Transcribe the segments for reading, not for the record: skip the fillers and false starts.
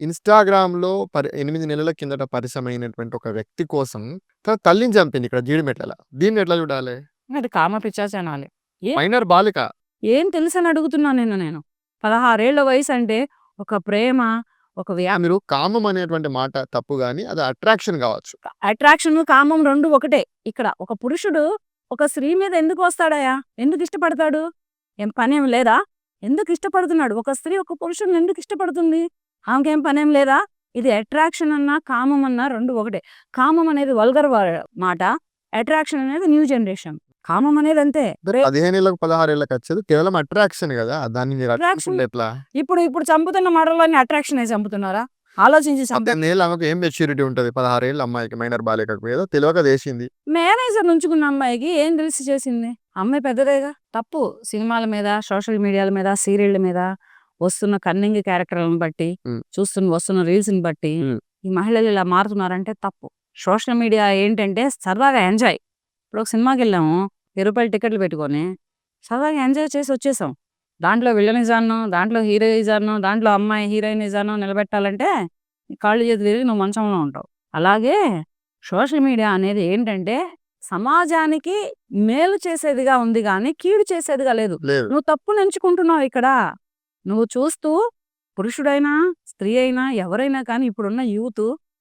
ఇన్‌స్టాగ్రామ్‌లో 8 నెలల కిందట పరిచయమైనటువంటి ఒక వ్యక్తి కోసం తన తల్లిని చంపింది ఇక్కడ జీడిమెట్లలో. దీన్ని ఎట్లా చూడాలి? అది కామపిశాచి అనాలి. మైనర్ బాలిక. ఏం తెలుసని అడుగుతున్నా నేను. 16 ఏళ్ల వయసంటే ఒక ప్రేమ, ఒక మీరు కామం అనేటువంటి మాట తప్పు గాని అది అట్రాక్షన్ గావచ్చు. అట్రాక్షన్, కామం 2 ఒకటే. ఇక్కడ ఒక పురుషుడు ఒక స్త్రీ మీద ఎందుకు వస్తాడయ్యా? ఎందుకు ఇష్టపడతాడు? ఏం పనేం లేదా? ఎందుకు ఇష్టపడుతున్నాడు? ఒక స్త్రీ ఒక పురుషుడిని ఎందుకు ఇష్టపడుతుంది? ఆమెకేం పనేం లేదా? ఇది అట్రాక్షన్ అన్నా, కామం అన్నా 2 ఒకటే. కామం అనేది వల్గర్ మాట. అట్రాక్షన్ అనేది న్యూ జనరేషన్. కామం అనేది అంతే. 15 ఏళ్ళకి 16 ఏళ్ళకి వచ్చేది కేవలం అట్రాక్షన్ గదా! దాన్ని మీరు అట్రాక్షన్ ఎట్లా? ఇప్పుడు చంపుతున్న మర్డర్‌లన్నీ అట్రాక్షనే చంపుతున్నారా? ఆలోచించి 18 ఏళ్ళు ఆమెకు ఏం మెచ్యూరిటీ ఉంటది? 16 ఏళ్ళ అమ్మాయికి మైనర్ బాలికకు ఏదో తెలవక చేసింది. మేనేజర్ నుంచుకున్న అమ్మాయికి ఏం తెలిసి చేసింది? అమ్మాయి పెద్దదేగా. తప్పు సినిమాల మీద, సోషల్ మీడియాల మీద, సీరియళ్ళ మీద వస్తున్న కన్నింగ్ క్యారెక్టర్‌లను బట్టి, వస్తున్న రీల్స్‌ని బట్టి ఈ మహిళలు ఇలా మారుతున్నారంటే తప్పు. సోషల్ మీడియా ఏంటంటే సరదాగా ఎంజాయ్. ఇప్పుడు ఒక సినిమాకెళ్ళాము. రూ. 20 టికెట్లు పెట్టుకొని సరదాగా ఎంజాయ్ చేసి వచ్చేసాం. దాంట్లో విలనిజాన్నో, దాంట్లో హీరోయిజాన్నో, దాంట్లో అమ్మాయి హీరోయినిజాన్నో నిలబెట్టాలంటే కాళ్ళు చేతులు తిరిగి నువ్వు మంచంలో ఉంటావు. అలాగే సోషల్ మీడియా అనేది ఏంటంటే సమాజానికి మేలు చేసేదిగా ఉంది గానీ కీడు చేసేదిగా లేదు. నువ్వు తప్పుని ఎంచుకుంటున్నావు ఇక్కడ. నువ్వు చూస్తూ పురుషుడైనా, స్త్రీ అయినా, ఎవరైనా కానీ ఇప్పుడున్న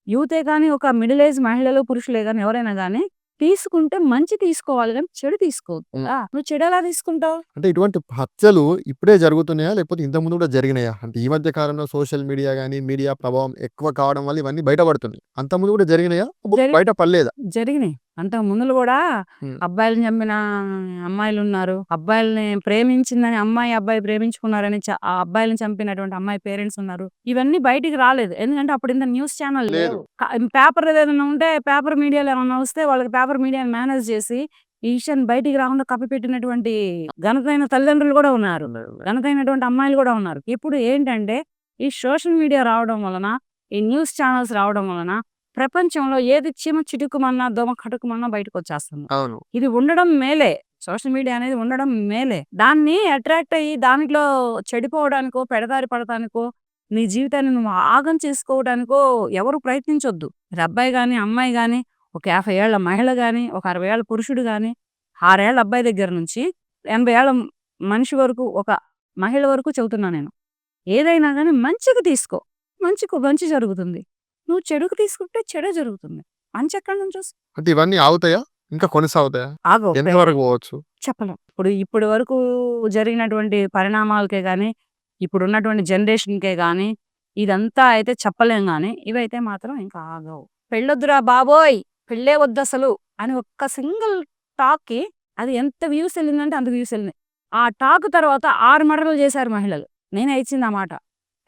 యూతే కానీ ఒక మిడిల్ ఏజ్ మహిళలు, పురుషులే గానీ ఎవరైనా గానీ తీసుకుంటే మంచి తీసుకోవాలి గానీ చెడు తీసుకోవద్దు. నువ్వు చెడు ఎలా తీసుకుంటావు? అంటే ఇటువంటి హత్యలు ఇప్పుడే జరుగుతున్నాయా? లేకపోతే ఇంతకుముందు కూడా జరిగినాయా? అంటే ఈ మధ్య కాలంలో సోషల్ మీడియా గాని, మీడియా ప్రభావం ఎక్కువ కావడం వల్ల ఇవన్నీ బయటపడుతున్నాయి. అంతకుముందు కూడా జరిగినాయా? బయట పడలేదా? జరిగినాయి. అంతకు ముందులు కూడా అబ్బాయిలను చంపిన అమ్మాయిలున్నారు. అబ్బాయిలని ప్రేమించిందని అబ్బాయి ప్రేమించుకున్నారని ఆ అబ్బాయిలను చంపినటువంటి అమ్మాయి పేరెంట్స్ ఉన్నారు. ఇవన్నీ బయటికి రాలేదు. ఎందుకంటే అప్పుడు ఇంత న్యూస్ ఛానల్ లేవు. పేపర్ ఏదైనా ఉంటే పేపర్ మీడియాలో ఏమన్నా వస్తే వాళ్ళకి పేపర్ మీడియాని మేనేజ్ చేసి ఈ విషయాన్ని బయటికి రాకుండా కప్పిపెట్టినటువంటి ఘనతైన తల్లిదండ్రులు కూడా ఉన్నారు. ఘనతైనటువంటి అమ్మాయిలు కూడా ఉన్నారు. ఇప్పుడు ఏంటంటే ఈ సోషల్ మీడియా రావడం వలన, ఈ న్యూస్ ఛానల్స్ రావడం వలన ప్రపంచంలో ఏది చీమ చిటుకుమన్నా, దోమ కటుకుమన్నా బయటకు వచ్చేస్తుంది. ఇది ఉండడం మేలే. సోషల్ మీడియా అనేది ఉండడం మేలే. దాన్ని అట్రాక్ట్ అయ్యి దాంట్లో చెడిపోవడానికో, పెడదారి పడటానికో, నీ జీవితాన్ని నువ్వు ఆగం చేసుకోవడానికో ఎవరు ప్రయత్నించొద్దు. అబ్బాయి గాని, అమ్మాయి గాని, ఒక 50 ఏళ్ల మహిళ గాని, ఒక 60 ఏళ్ల పురుషుడు గాని, 6 ఏళ్ల అబ్బాయి దగ్గర నుంచి 80 ఏళ్ల మనిషి వరకు, ఒక మహిళ వరకు చెబుతున్నా నేను. ఏదైనా గాని మంచిగా తీసుకో. మంచి జరుగుతుంది. నువ్వు చెడుకు తీసుకుంటే చెడే జరుగుతుంది. మంచి ఎక్కడి నుంచి వస్తుంది? అంటే ఇవన్నీ ఆగుతాయా? ఇంకా కొనసాగుతాయా? ఆగవు. ఎంతవరకు పోవచ్చు? చెప్పలేం. ఇప్పటి వరకు జరిగినటువంటి పరిణామాలకే గాని, ఇప్పుడున్నటువంటి జనరేషన్‌కే గాని, ఇదంతా అయితే చెప్పలేం గాని, ఇవైతే మాత్రం ఇంకా ఆగవు. పెళ్ళొద్దురా బాబోయ్! పెళ్ళే వద్దసలు అని ఒక్క సింగిల్ టాక్‌కి అది ఎంత వ్యూస్ ఎళ్ళిందంటే అంత వ్యూస్ ఎళ్ళినాయి. ఆ టాక్ తర్వాత 6 మర్డర్‌లు చేశారు మహిళలు. నేనే ఇచ్చింది ఆ మాట.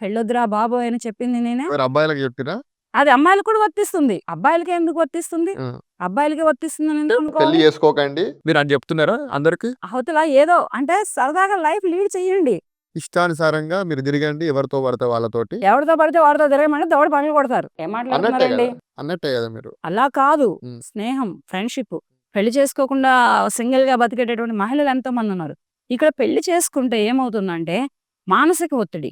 పెళ్ళొద్దురా బాబోయ్ అని చెప్పింది నేనే. మరి అబ్బాయిలకి చెప్పిర్రా? అది అమ్మాయిలకు కూడా వర్తిస్తుంది. అబ్బాయిలకే ఎందుకు వర్తిస్తుంది? అబ్బాయిలకే వర్తిస్తుందని ఎందుకు పెళ్లి అనుకోవాలి? చేసుకోకండి మీరు అని చెప్తున్నారా అందరికి? అవతల ఏదో అంటే సరదాగా లైఫ్ లీడ్ చెయ్యండి. ఇష్టానుసారంగా మీరు తిరగండి ఎవరితో పడితే వాళ్ళతోటి. ఎవరితో పడితే వాడితో తిరగమంటే దవడ పగలు కొడతారు. ఏం అన్నట్టే మాట్లాడుతున్నారండి? కదా! అన్నట్టే కదా మీరు. అలా కాదు. స్నేహం, ఫ్రెండ్‌షిప్. పెళ్లి చేసుకోకుండా సింగిల్‌గా బతికేటటువంటి మహిళలు ఎంతోమంది ఉన్నారు. ఇక్కడ పెళ్లి చేసుకుంటే ఏమవుతుందంటే మానసిక ఒత్తిడి.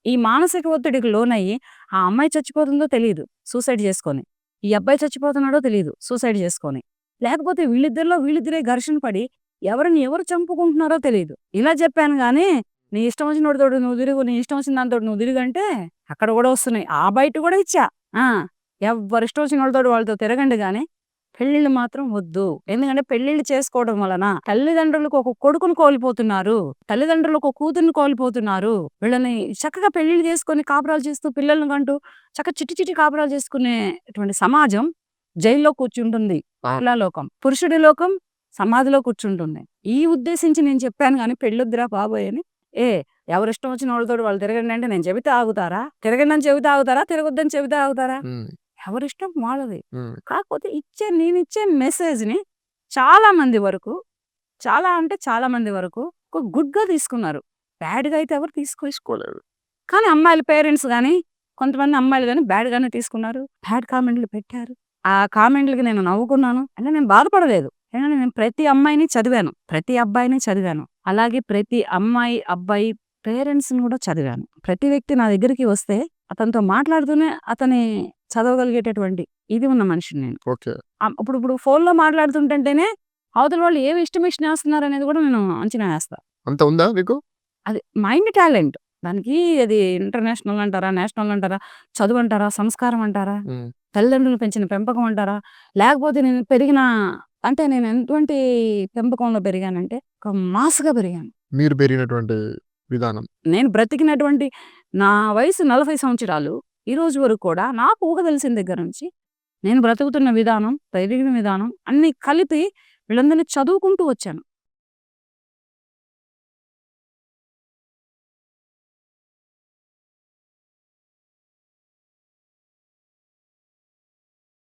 ఈ మానసిక ఒత్తిడికి లోనయ్యి ఆ అమ్మాయి చచ్చిపోతుందో తెలీదు సూసైడ్ చేసుకొని. ఈ అబ్బాయి చచ్చిపోతున్నాడో తెలీదు సూసైడ్ చేసుకొని. లేకపోతే వీళ్ళిద్దరే ఘర్షణ పడి ఎవరు చంపుకుంటున్నారో తెలీదు. ఇలా చెప్పాను గానీ నీ ఇష్టం వచ్చినోడితోటి నువ్వు తిరుగు, నీ ఇష్టం వచ్చిన దానితోటి నువ్వు తిరుగంటే అక్కడ కూడా వస్తున్నాయి. ఆ బయట కూడా ఇచ్చా. ఎవరిష్టం వచ్చినోళ్ళతోటి వాళ్ళతో తిరగండి గానీ పెళ్ళిళ్ళు మాత్రం వద్దు. ఎందుకంటే పెళ్ళిళ్ళు చేసుకోవడం వలన తల్లిదండ్రులకు ఒక కొడుకుని కోల్పోతున్నారు. తల్లిదండ్రులకు ఒక కూతుర్ని కోల్పోతున్నారు. వీళ్ళని చక్కగా పెళ్లిళ్ళు చేసుకొని కాపురాలు చేస్తూ పిల్లల్ని కంటూ చిట్టి కాపురాలు చేసుకునేటువంటి సమాజం జైల్లో కూర్చుంటుంది. లోకం, పురుషుడి లోకం సమాధిలో కూర్చుంటుంది. ఈ ఉద్దేశించి నేను చెప్పాను గానీ పెళ్ళొద్దురా బాబోయ్ అని. ఎవరిష్టం వచ్చిన వాళ్ళతోటి వాళ్ళు తిరగండి అంటే నేను చెబితే ఆగుతారా? తిరగండి అని చెబితే ఆగుతారా? తిరగొద్దని చెబితే ఆగుతారా? ఎవరిష్టం వాళ్ళది. కాకపోతే నేనిచ్చే మెసేజ్‌ని చాలా మంది వరకు ఒక గుడ్‌గా తీసుకున్నారు. బ్యాడ్‌గా అయితే ఎవరు తీసుకోలేదు. కానీ అమ్మాయిల పేరెంట్స్ గానీ, కొంతమంది అమ్మాయిలు గానీ బ్యాడ్‌గానే తీసుకున్నారు. బ్యాడ్ కామెంట్‌లు పెట్టారు. ఆ కామెంట్‌లకి నేను నవ్వుకున్నాను. అంటే నేను బాధపడలేదు. ఎందుకంటే నేను ప్రతి అమ్మాయిని చదివాను. ప్రతి అబ్బాయిని చదివాను. అలాగే ప్రతి అమ్మాయి, అబ్బాయి పేరెంట్స్‌ని కూడా చదివాను. ప్రతి వ్యక్తి నా దగ్గరికి వస్తే అతనితో మాట్లాడుతూనే అతని చదవగలిగేటటువంటి ఇది ఉన్న మనిషిని నేను. ఓకే. ఇప్పుడు ఫోన్‌లో మాట్లాడుతుంటంటేనే అవతల వాళ్ళు ఏమి ఇష్టమిచ్చినేస్తున్నారు అనేది కూడా నేను అంచనా వేస్తా. అంత ఉందా మీకు? అది మైండ్ టాలెంట్. దానికి అది ఇంటర్నేషనల్ అంటారా? నేషనల్ అంటారా? చదువు అంటారా? సంస్కారం అంటారా? హ్మ్. తల్లిదండ్రులు పెంచిన పెంపకం అంటారా? లేకపోతే నేను పెరిగిన అంటే నేను ఎటువంటి పెంపకంలో పెరిగానంటే ఒక మాస్‌గా పెరిగాను. మీరు పెరిగినటువంటి విధానం. నేను బ్రతికినటువంటి నా వయసు 40 సంవత్సరాలు. ఈ రోజు వరకు కూడా నాకు ఊహ తెలిసిన దగ్గర నుంచి నేను బ్రతుకుతున్న విధానం, పెరిగిన విధానం అన్నీ కలిపి వీళ్ళందరినీ చదువుకుంటూ వచ్చాను.